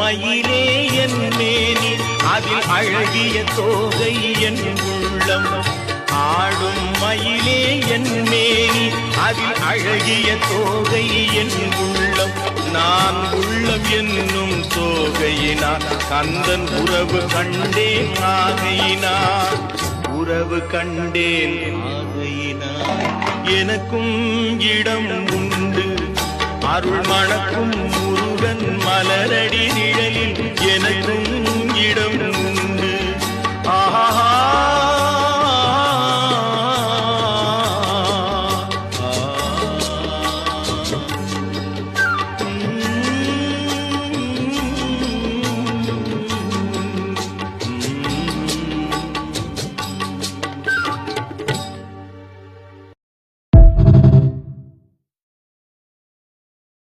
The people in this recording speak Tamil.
மயிலே என் மேனி அதில் அழகிய தோகை என் உள்ளம். ஆடும் மயிலே என் மேனி அதில் அழகிய தோகை என் உள்ளம். நான் உள்ளம் என்னும் தோகையினார் கந்தன் உறவு கண்டேன் ஆகையினார். உறவு கண்டேன் ஆகையினார். எனக்கும் இடம் உண்டு அருள் மணக்கும் முருகன் மலரடி நிழலில் எனக்கும் இடம் உண்டு. ஆஹா